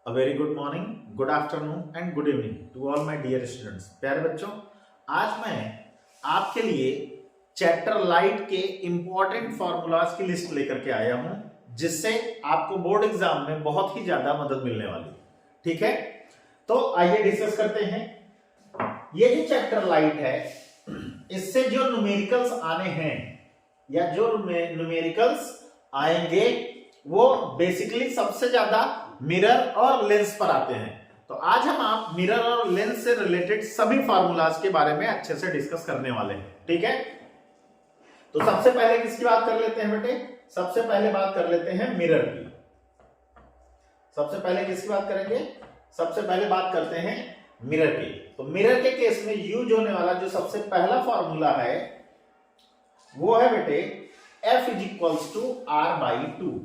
A very good morning, good afternoon and good evening to all my dear students। प्यारे बच्चों, आज मैं आपके लिए चैप्टर लाइट के इंपॉर्टेंट फॉर्मूलाज की लिस्ट लेकर के आया हूं, जिससे आपको बोर्ड एग्जाम में बहुत ही ज्यादा मदद मिलने वाली। ठीक है, तो आइए डिस्कस करते हैं। ये जो चैप्टर लाइट है, इससे जो न्यूमेरिकल्स आने हैं या जो न्यूमेरिकल्स आएंगे वो बेसिकली सबसे ज्यादा मिरर और लेंस पर आते हैं। तो आज हम आप मिरर और लेंस से रिलेटेड सभी फार्मूलाज के बारे में अच्छे से डिस्कस करने वाले हैं। ठीक है, तो सबसे पहले किसकी बात कर लेते हैं बेटे? सबसे पहले बात कर लेते हैं मिरर की। सबसे पहले किसकी बात करेंगे? सबसे पहले बात करते हैं मिरर की। तो मिरर के केस में यूज होने वाला जो सबसे पहला फॉर्मूला है वो है बेटे F is equals to R/2।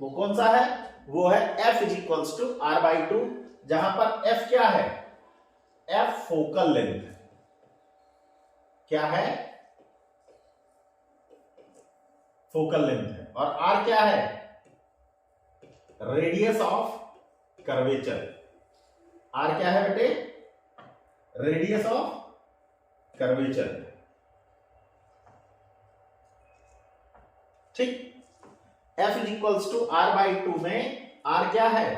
वो कौन सा है? वो है F is equals to R/2, जहां पर F क्या है? F focal length. क्या है? फोकल लेंथ है। और R क्या है? Radius of curvature. R क्या है बेटे? Radius of curvature. ठीक, F is equals to R/2 में R क्या है?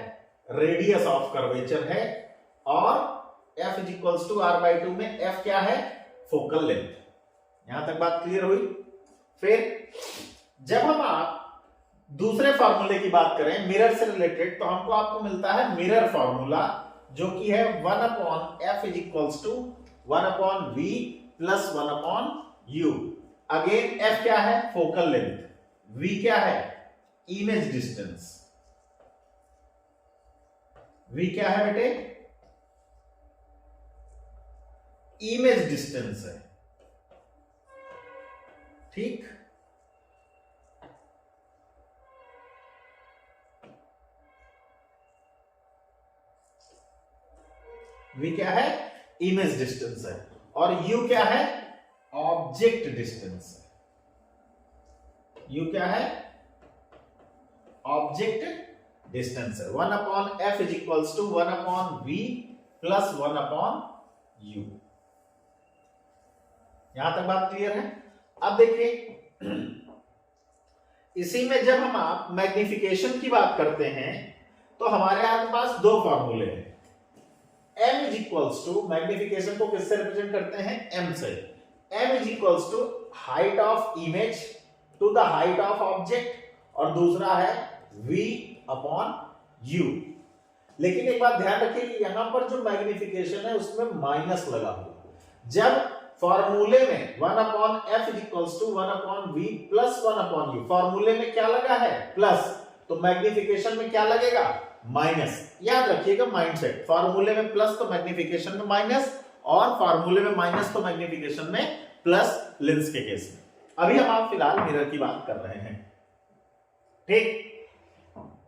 रेडियस ऑफ कर्वेचर है, और F is equals to R/2 में F क्या है? Focal length. यहां तक बात क्लियर हुई। फिर जब हम आप दूसरे फॉर्मूले की बात करें मिरर से रिलेटेड, तो हमको आपको मिलता है मिरर फॉर्मूला, जो कि है 1/F is equals to 1/V plus 1/U। Again F क्या है? Focal length. V क्या है? Image distance. V क्या है बेटे? इमेज डिस्टेंस है। ठीक, V क्या है? इमेज डिस्टेंस है। और U क्या है? ऑब्जेक्ट डिस्टेंस है। U क्या है? ऑब्जेक्ट डिस्टेंस है। 1/F is equals to 1/V plus 1/U। यहां तक बात क्लियर है। अब देखिए, इसी में जब हम आप मैग्निफिकेशन की बात करते हैं तो हमारे पास दो फॉर्मूले हैं। M is equals to, magnification को किससे रिप्रेजेंट करते हैं? M से। M is equals to height of image to the height of object, और दूसरा है V/U। लेकिन एक बात ध्यान रखिए कि यहां पर जो मैग्निफिकेशन है उसमें माइनस लगा हुआ। जब फॉर्मूले में 1/F is equals to 1/V plus 1/U, फॉर्मूले में क्या लगा है? प्लस, तो मैग्निफिकेशन में क्या लगेगा? माइनस। याद रखिएगा माइंडसेट, फॉर्मूले में प्लस तो मैग्निफिकेशन में माइनस, और फॉर्मूले में माइनस तो मैग्निफिकेशन में प्लस लेंस के केस में। अभी हम आप फिलहाल मिरर की बात कर रहे हैं। ठीक,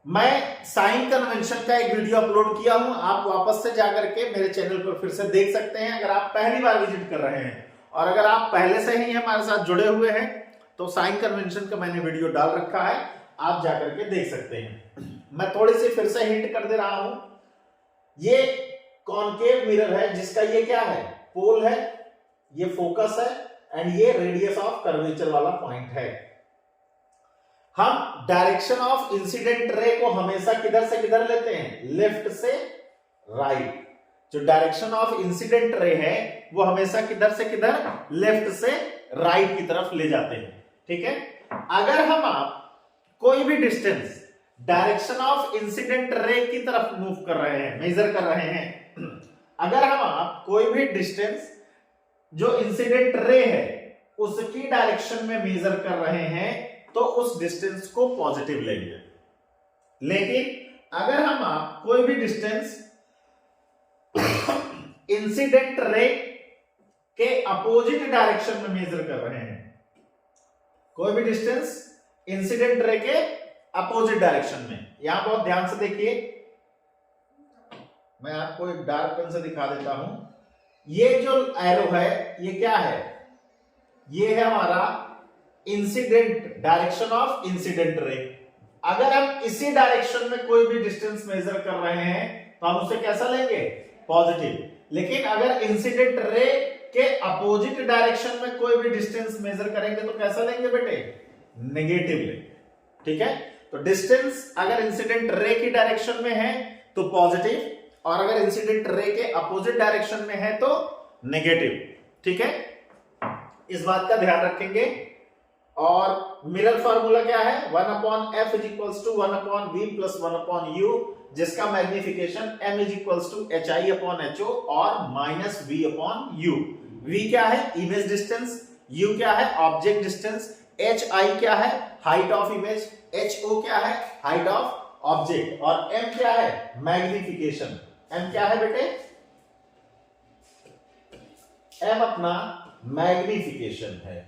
मैं साइन कन्वेंशन का एक वीडियो अपलोड किया हूं, आप वापस से जाकर के मेरे चैनल पर फिर से देख सकते हैं अगर आप पहली बार विजिट कर रहे हैं। और अगर आप पहले से ही हमारे साथ जुड़े हुए हैं तो साइन कन्वेंशन का मैंने वीडियो डाल रखा है, आप जाकर के देख सकते हैं। मैं थोड़ी सी फिर से हिंट कर दे रहा हूं। ये कॉनकेव मिरर है, जिसका ये क्या है? पोल है, ये फोकस है, एंड ये रेडियस ऑफ कर्वेचर वाला पॉइंट है। हम डायरेक्शन ऑफ इंसिडेंट रे को हमेशा किधर से किधर लेते हैं? लेफ्ट से राइट। जो डायरेक्शन ऑफ इंसिडेंट रे है वो हमेशा किधर से किधर? लेफ्ट से राइट की तरफ ले जाते हैं। ठीक है, अगर हम आप कोई भी डिस्टेंस डायरेक्शन ऑफ इंसिडेंट रे की तरफ मूव कर रहे हैं, मेजर कर रहे हैं, अगर हम आप कोई भी डिस्टेंस जो इंसिडेंट रे है उसकी डायरेक्शन में मेजर कर रहे हैं, तो उस डिस्टेंस को पॉजिटिव लेंगे। लेकिन अगर हम आप कोई भी डिस्टेंस इंसिडेंट रे के अपोजिट डायरेक्शन में मेजर कर रहे हैं, कोई भी डिस्टेंस इंसिडेंट रे के अपोजिट डायरेक्शन में, यहां बहुत ध्यान से देखिए, मैं आपको एक डार्क पेन से दिखा देता हूं। ये जो एरो है ये क्या है? ये है हमारा इंसिडेंट, डायरेक्शन ऑफ इंसिडेंट रे। अगर हम इसी डायरेक्शन में कोई भी डिस्टेंस मेजर कर रहे हैं तो हम उसे कैसा लेंगे, पॉजिटिव। लेकिन अगर इंसिडेंट रे के अपोजिट डायरेक्शन में कोई भी डिस्टेंस मेजर करेंगे तो कैसा लेंगे बेटे, नेगेटिव लेंगे। ठीक है, तो डिस्टेंस अगर इंसिडेंट रे की डायरेक्शन में है तो पॉजिटिव, और अगर इंसिडेंट रे के अपोजिट डायरेक्शन में है तो नेगेटिव। ठीक है, इस बात का ध्यान रखेंगे। और मिरर फार्मूला क्या है, 1/f is equals to 1/v plus 1/u, जिसका magnification m is equals to hi/ho और माइनस v/u। v क्या है, इमेज डिस्टेंस, u क्या है, ऑब्जेक्ट डिस्टेंस, hi क्या है, हाइट ऑफ इमेज, ho क्या है, हाइट ऑफ ऑब्जेक्ट, और m क्या है, मैग्निफिकेशन। m क्या है बेटे, m अपना मैग्निफिकेशन है।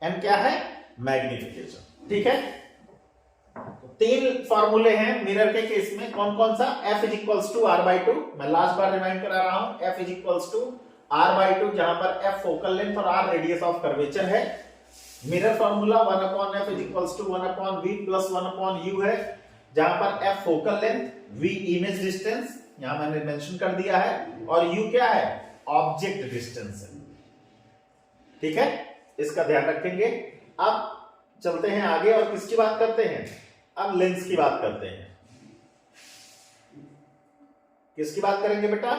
m क्या है, मैग्निफिकेशन। ठीक है, तो तीन फॉर्मूले हैं मिरर के केस में। कौन कौन सा, f is equals to r/2, मैं लास्ट बार रिमाइंड करा रहा हूं, f is equals to r/2, जहां पर f फोकल लेंथ और r रेडियस ऑफ कर्वेचर है। Mirror formula 1/f is equals to 1/v plus 1/u है, जहां पर f focal length, v image distance, यहां मैंने मेंशन कर दिया है, और u क्या है, ऑब्जेक्ट डिस्टेंस है। ठीक है, इसका ध्यान रखेंगे। अब चलते हैं आगे और किसकी बात करते हैं, अब लेंस की बात करते हैं। किसकी बात करेंगे बेटा,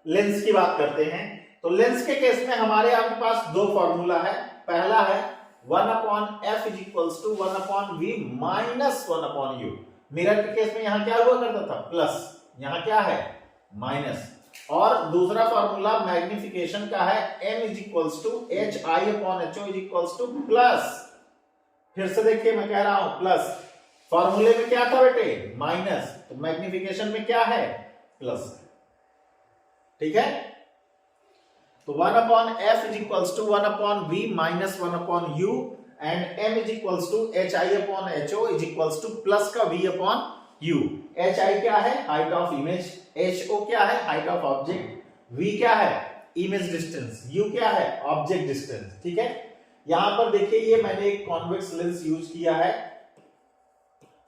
लेंस की बात करते हैं। तो लेंस के केस में हमारे आपके पास दो फॉर्मूला है। पहला है 1/f is equals to 1/v minus 1/u। Mirror के केस में यहां क्या हुआ करता था, प्लस, यहां क्या है, माइनस। और दूसरा फॉर्मूला मैग्निफिकेशन का है m is equals to hi/ho is equals to plus, फिर से देखिए मैं कह रहा हूं प्लस, फॉर्मूले में क्या था बेटे, माइनस, तो मैग्निफिकेशन में क्या है, प्लस। ठीक है, तो 1/f is equals to 1/v minus 1/u and m is equals to hi/ho is equals to plus का v/u। hi क्या है, हाइट ऑफ इमेज, ho क्या है, हाइट ऑफ ऑब्जेक्ट, v क्या है, इमेज डिस्टेंस, u क्या है, ऑब्जेक्ट डिस्टेंस। ठीक है, यहां पर देखिए ये मैंने एक कॉन्वेक्स लेंस यूज किया है,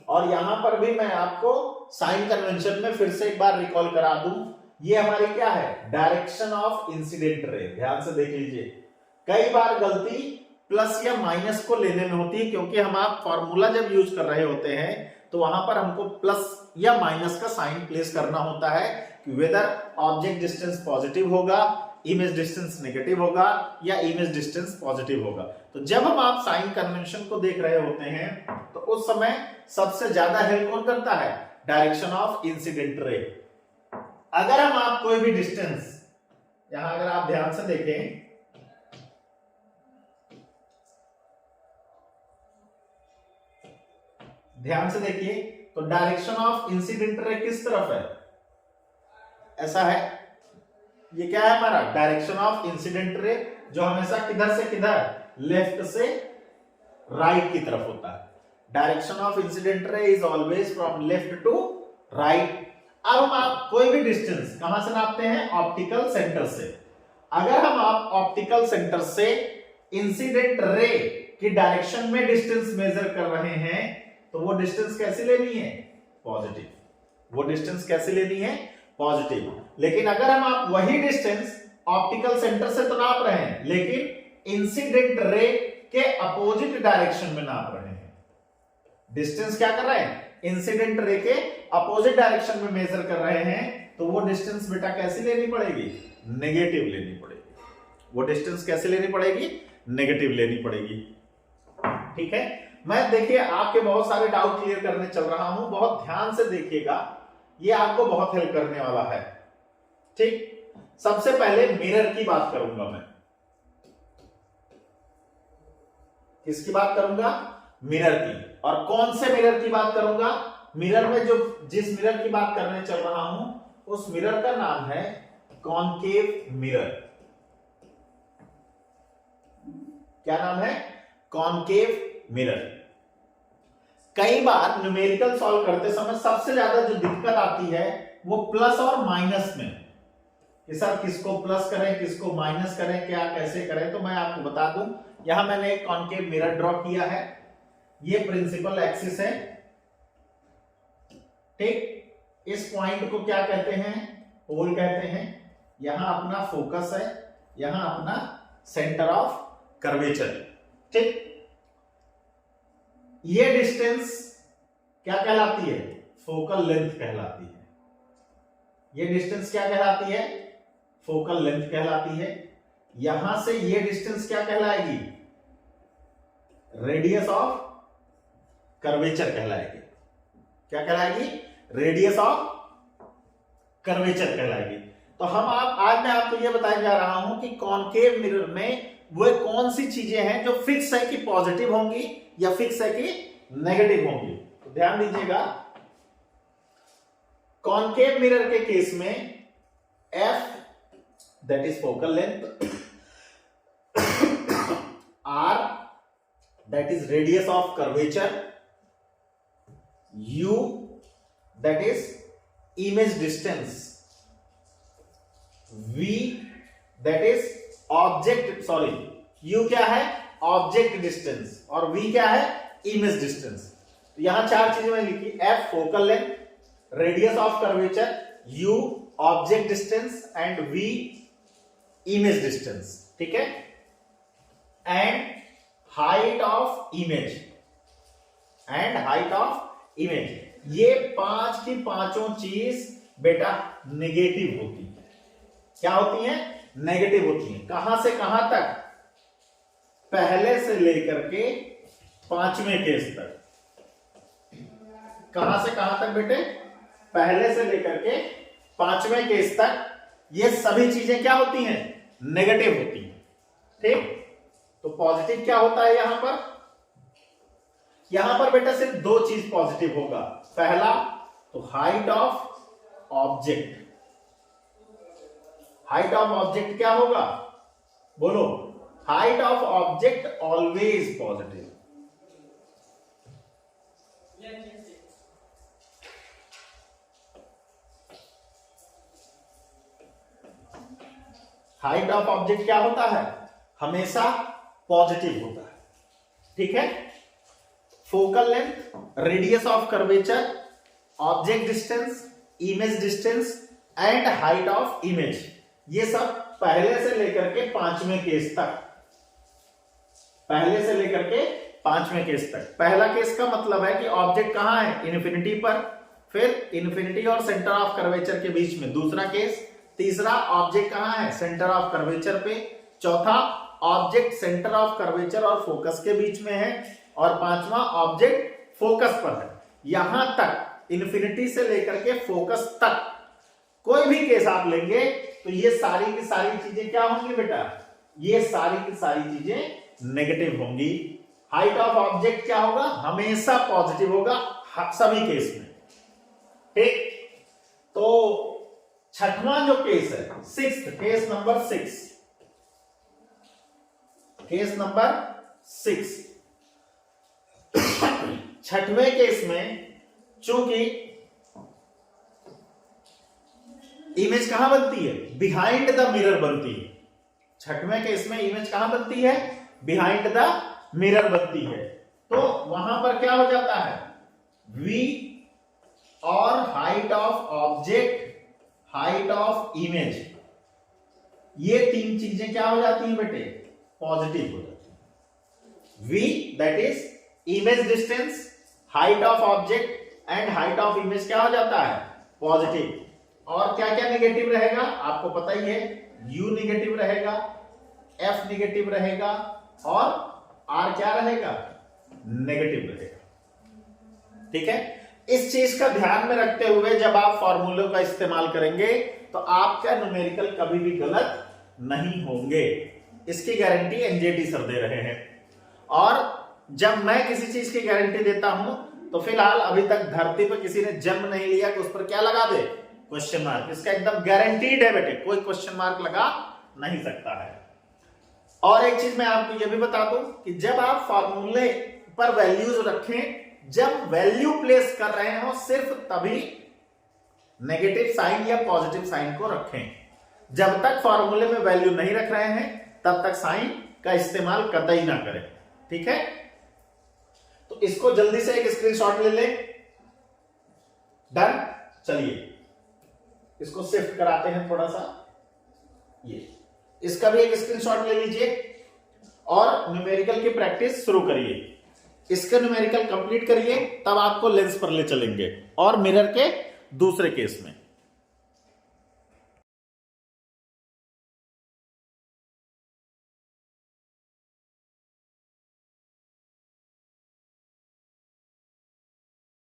और यहां पर भी मैं आपको साइन कन्वेंशन में फिर से एक बार रिकॉल करा दूं। ये हमारी क्या है, डायरेक्शन ऑफ इंसिडेंट रे। ध्यान से देख लीजिए, कई बार गलती प्लस या माइनस को लेने में होती है, क्योंकि हम आप फॉर्मूला जब यूज कर रहे होते हैं तो वहां पर हमको प्लस या माइनस का साइन प्लेस करना होता है कि वेदर ऑब्जेक्ट डिस्टेंस पॉजिटिव होगा, इमेज डिस्टेंस नेगेटिव होगा, या इमेज डिस्टेंस पॉजिटिव होगा। तो जब हम आप साइन कन्वेंशन को देख रहे होते हैं तो उस समय सबसे ज्यादा हेल्प कौन करता है, डायरेक्शन ऑफ इंसिडेंट रे। अगर हम आप कोई भी डिस्टेंस, यहां अगर आप ध्यान से देखें, ध्यान से देखिए, तो डायरेक्शन ऑफ इंसिडेंट रे किस तरफ है, ऐसा है, ये क्या है हमारा डायरेक्शन ऑफ इंसिडेंट रे, जो हमेशा किधर से किधर, लेफ्ट से राइट की तरफ होता है। Direction of incident ray is always from left to right. अब हम आप कोई भी डिस्टेंस कहां से नापते हैं, ऑप्टिकल सेंटर से। अगर हम आप ऑप्टिकल सेंटर से इंसिडेंट रे की डायरेक्शन में डिस्टेंस मेजर कर रहे हैं तो वो डिस्टेंस कैसे लेनी है, पॉजिटिव। वो डिस्टेंस कैसे लेनी है, पॉजिटिव। लेकिन अगर हम आप वही डिस्टेंस ऑप्टिकल सेंटर से तो नाप रहे हैं, लेकिन इंसिडेंट रे के अपोजिट डायरेक्शन में नाप रहे हैं, डिस्टेंस क्या कर रहे हैं, इंसिडेंट रे के अपोजिट डायरेक्शन में मेजर कर रहे हैं, तो वो डिस्टेंस बेटा कैसे लेनी पड़ेगी, नेगेटिव लेनी पड़ेगी। वो डिस्टेंस कैसे लेनी पड़ेगी, नेगेटिव लेनी पड़ेगी। ठीक है, मैं देखिए आपके बहुत सारे डाउट क्लियर करने चल रहा हूं, बहुत ध्यान से देखिएगा, ये आपको बहुत हेल्प करने वाला है। ठीक, सबसे पहले मिरर की बात करूंगा मैं। किसकी बात करूंगा, मिरर की। और कौन से मिरर की बात करूंगा, मिरर में जो जिस मिरर की बात करने चल रहा हूं उस मिरर का नाम है कॉनकेव मिरर। क्या नाम है, कॉनकेव मिरर। कई बार न्यूमेरिकल सॉल्व करते समय सबसे ज्यादा जो दिक्कत आती है वो प्लस और माइनस में। कि सर किसको प्लस करें किसको माइनस करें, क्या कैसे करें, तो मैं आपको बता दूं। यहां मैंने एक कॉन्केव मिरर ड्रॉ किया है, ये प्रिंसिपल एक्सिस है, ठीक। इस पॉइंट को क्या कहते हैं, पोल कहते हैं। यहां अपना फोकस है, यहां अपना सेंटर ऑफ कर्वेचर, ठीक। ये डिस्टेंस क्या कहलाती है, फोकल लेंथ कहलाती है। ये डिस्टेंस क्या कहलाती है, फोकल लेंथ कहलाती है। यहां से ये डिस्टेंस क्या कहलाएगी, रेडियस ऑफ कर्वेचर कहलाएगी। क्या कहलाएगी, रेडियस ऑफ कर्वेचर कहलाएगी। तो आज मैं आपको यह बताने जा रहा हूं कि कॉन्केव मिरर में वो कौन सी चीजें हैं जो फिक्स है कि पॉजिटिव होंगी या फिक्स है कि नेगेटिव होंगी। तो ध्यान दीजिएगा, कॉन्केव मिरर के केस में F that is focal length, R that is radius of curvature, U that is image distance, V that is object, U क्या है, ऑब्जेक्ट डिस्टेंस, और V क्या है, इमेज डिस्टेंस। तो यहां चार चीजें मैंने लिखी, F focal length, radius of curvature, U object distance and V image distance, ठीक है। एंड हाइट ऑफ इमेज, ये पांच की पांचों चीज बेटा नेगेटिव होती है। क्या होती है, नेगेटिव होती है। कहां से कहां तक, पहले से लेकर के पांचवें केस तक। कहां से कहां तक बेटे, पहले से लेकर के पांचवें केस तक ये सभी चीजें क्या होती हैं, नेगेटिव होती हैं, ठीक। तो पॉजिटिव क्या होता है यहां पर बेटा सिर्फ दो चीज पॉजिटिव होगा। पहला तो height of object, height of object क्या होगा, बोलो, height of object always positive. Height of object क्या होता है, हमेशा पॉजिटिव होता है, ठीक है। Focal length, radius of curvature, object distance, image distance and height of image, ये सब पहले से लेकर के पांचवें केस तक, पहले से लेकर के पांचवें केस तक। पहला केस का मतलब है कि ऑब्जेक्ट कहां है, इन्फिनिटी पर, फिर इन्फिनिटी और सेंटर ऑफ कर्वेचर के बीच में दूसरा केस, तीसरा ऑब्जेक्ट कहां है, सेंटर ऑफ कर्वेचर पे, चौथा ऑब्जेक्ट सेंटर ऑफ कर्वेचर और फोकस के बीच में है, और पांचवा ऑब्जेक्ट फोकस पर है। यहां तक इन्फिनिटी से लेकर के फोकस तक कोई भी केस आप लेंगे तो ये सारी की सारी चीजें क्या होंगी बेटा, ये सारी की सारी चीजें नेगेटिव होंगी। हाइट ऑफ ऑब्जेक्ट क्या होगा, हमेशा पॉजिटिव होगा सभी केस में, ठीक। तो छठवां जो केस है, sixth case, number 6, case number 6, छठवें केस में चूंकि इमेज कहां बनती है, बिहाइंड द मिरर बनती है। छठवें केस में इमेज कहां बनती है, बिहाइंड द मिरर बनती है। तो वहां पर क्या हो जाता है, V और height of object, height of image, ये तीन चीजें क्या हो जाती हैं बेटे, पॉजिटिव हो जाती है। V that is image distance, height of object and height of image क्या हो जाता है, पॉजिटिव। और क्या क्या नेगेटिव रहेगा आपको पता ही है, U नेगेटिव रहेगा, F नेगेटिव रहेगा और R क्या रहेगा, नेगेटिव रहेगा, ठीक है। इस चीज का ध्यान में रखते हुए जब आप फॉर्मूलों का इस्तेमाल करेंगे तो आपका न्यूमेरिकल कभी भी गलत नहीं होंगे, इसकी गारंटी एनजेटी सर दे रहे हैं। और जब मैं किसी चीज की गारंटी देता हूं तो फिलहाल अभी तक धरती पर किसी ने जन्म नहीं लिया कि उस पर क्या लगा दे, क्वेश्चन मार्क। इसका एकदम गारंटीड है बेटे, कोई क्वेश्चन मार्क लगा नहीं सकता है। और एक चीज मैं आपको यह भी बता दूं कि जब आप फॉर्मूले पर वैल्यूज रखें, जब वैल्यू प्लेस कर रहे हो सिर्फ तभी नेगेटिव साइन या पॉजिटिव साइन को रखें। जब तक फॉर्मूले में वैल्यू नहीं रख रहे हैं तब तक साइन का इस्तेमाल कतई ना करें, ठीक है। तो इसको जल्दी से एक स्क्रीनशॉट ले लें। डन। चलिए इसको शिफ्ट कराते हैं थोड़ा सा, ये इसका भी एक स्क्रीनशॉट ले लीजिए और न्यूमेरिकल की प्रैक्टिस शुरू करिए। इसके न्यूमेरिकल कंप्लीट करिए, तब आपको लेंस पर ले चलेंगे और मिरर के दूसरे केस में।